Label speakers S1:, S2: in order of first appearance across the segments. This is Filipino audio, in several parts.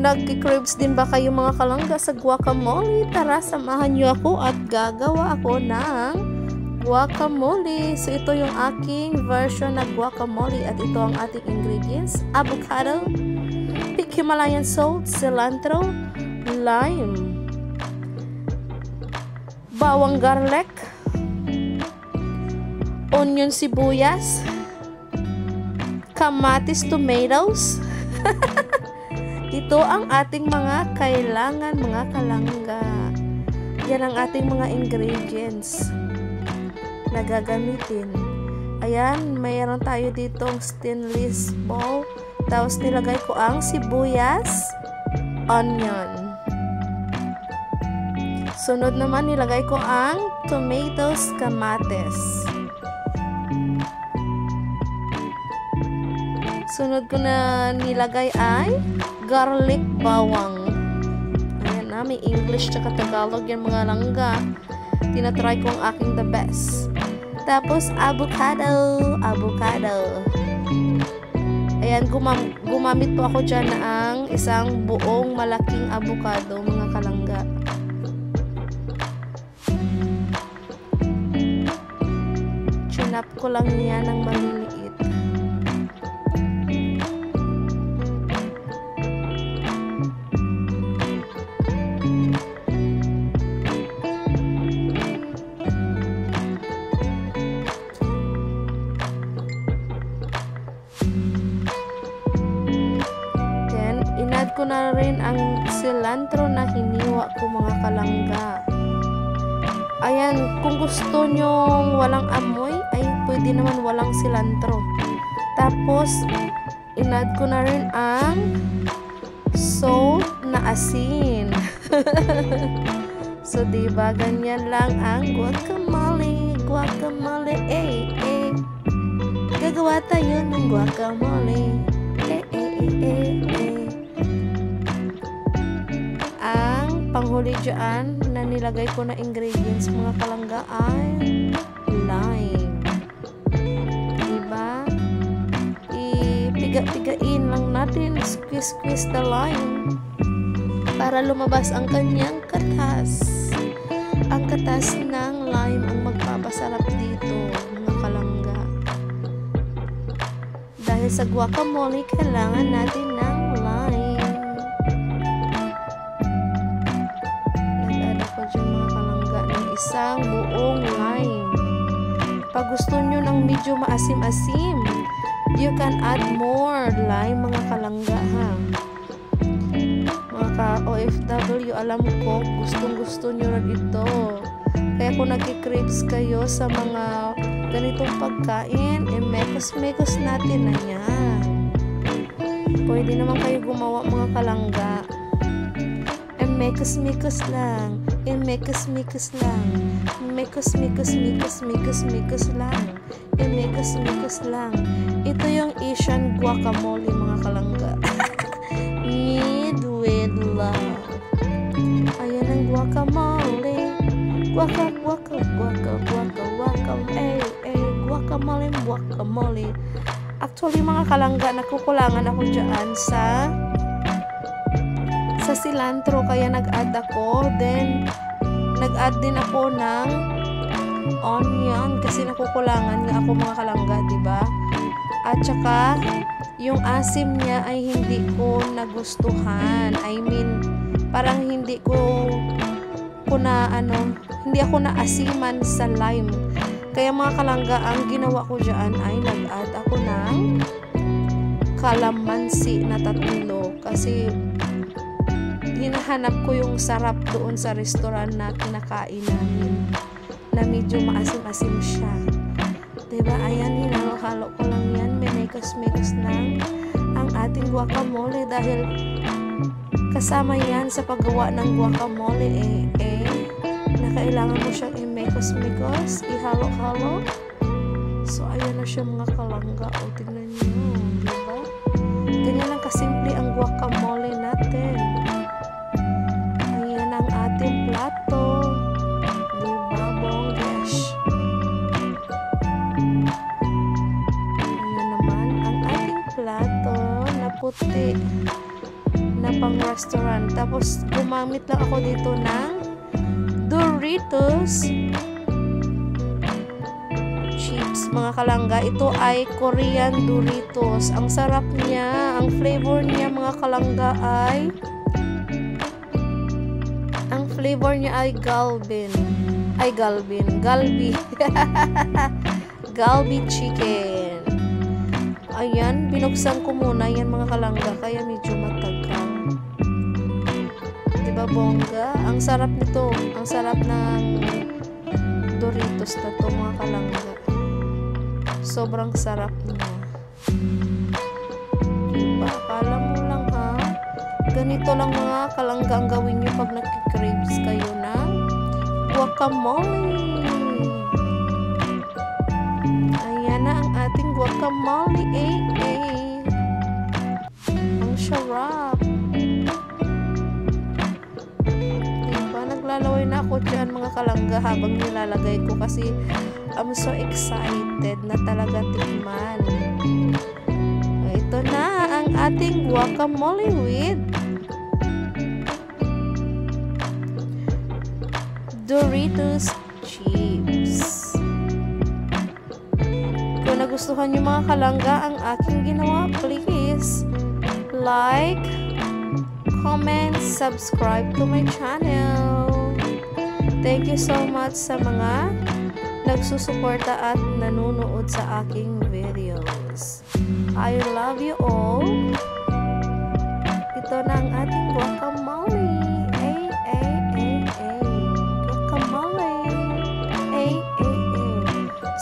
S1: Nagki-cribs din ba kayo mga kalangga sa guacamole? Tara, samahan niyo ako at gagawa ako ng guacamole. So ito yung aking version na guacamole at ito ang ating ingredients: avocado, pink Himalayan salt, cilantro, lime, bawang garlic, onion sibuyas, kamatis, tomatoes. Ito ang ating mga kailangan mga kalangga. Yan ang ating mga ingredients na gagamitin. Ayan, mayroon tayo ditong stainless bowl. Tapos nilagay ko ang sibuyas, onion. Sunod naman nilagay ko ang tomatoes, kamatis. Sunod ko na nilagay ay garlic, bawang. Ayan na, may English tsaka Tagalog yan mga langga. Tinatry ko ang aking the best. Tapos avocado. Ayan, gumamit po ako dyan ng isang buong malaking avocado mga kalangga. Chinap ko lang yan ng maliliit. Inad ko na rin ang cilantro na hiniwa ko mga kalangga. Ayan, kung gusto nyong walang amoy, ay pwede naman walang cilantro. Tapos, inad ko na rin ang salt na asin. So, diba, ganyan lang ang guacamole. Gagawa tayo ng guacamole. Ang panghuli dyan na nilagay ko na ingredients mga kalangga ay lime. Diba? Ipiga-pigain lang natin, squeeze the lime para lumabas ang kanyang katas. Ang katas ng lime ang magpapasarap dito mga kalangga. Dahil sa guacamole kailangan natin ng lime. Nag-add ako dyan mga kalangga ng isang buong lime. Pag gusto nyo ng medyo maasim-asim, you can add more lime mga kalangga ha. Mga ka-OFW, alam ko gustong-gusto nyo rin ito. Kaya kung nagki-crepes kayo sa mga ganitong pagkain, mekos-mekos natin na yan. Pwede naman kayo gumawa mga kalangga. Mekos-mekos lang. Mekos-mekos lang. Mekos-mekos lang. Mekos-mekos lang. Ito yung Asian guacamole mga kalangga. Made with love. Ayan ang guacamole. Guacamole. Actually mga kalangga, nakukulangan ako dyan sa cilantro, kaya nag-add ako. Then nag-add din ako ng onion kasi nakukulangan nga ako mga kalangga, diba? At saka yung asim niya ay hindi ko nagustuhan. I mean, parang hindi ako naasiman sa lime. Kaya mga kalangga, ang ginawa ko dyan ay nag-add ako ng kalamansi na 3 kasi hinahanap ko yung sarap doon sa restaurant na kinakain namin na medyo maasim-asim siya. Diba? Ayan, hinalo-halo ko lang yan. Mekos-mekos lang ang ating guacamole dahil kasama yan sa paggawa ng guacamole na kailangan mo siyang i-mekos-mekos, ihalo-halo. So, ayan na siya mga kalangga. O, tignan nyo. Diba? Ganyan lang kasimple ang guacamole natin. Ayan ang ating plato. Diba? Bonggesh. Ayan naman ang ating plato na puti na pang restaurant. Tapos gumamit lang ako dito ng Doritos chips, mga kalangga. Ito ay Korean Doritos. Ang sarap niya, ang flavor niya, mga kalangga, ay Galbi. Galbi chicken. Ayan, binuksan ko muna yan, mga kalangga, kaya medyo matagal. Diba bongga? Ang sarap nito. Ang sarap ng Doritos na to, mga kalangga. Sobrang sarap niya. Diba? Akala mo lang, ha? Ganito lang, mga kalangga, ang gawin nyo pag nakikrives kayo ng guacamole. Ayan na ang ating guacamole. Ang sarap. Diba? Naglalaway na ako dyan, mga kalangga, habang nilalagay ko kasi I'm so excited na talaga tikman. Ito na ang ating guacamole with Doritos chips. Kung nagustuhan nyo, mga kalangga, ang aking ginawa, please like, comment, subscribe to my channel. Thank you so much sa mga nagsusuporta at nanonood sa aking videos. I love you all. Ito na ang ating guacamole.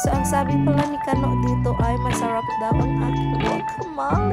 S1: So, ang sabi pala ni Kano dito ay masarap daw ang aking guacamole.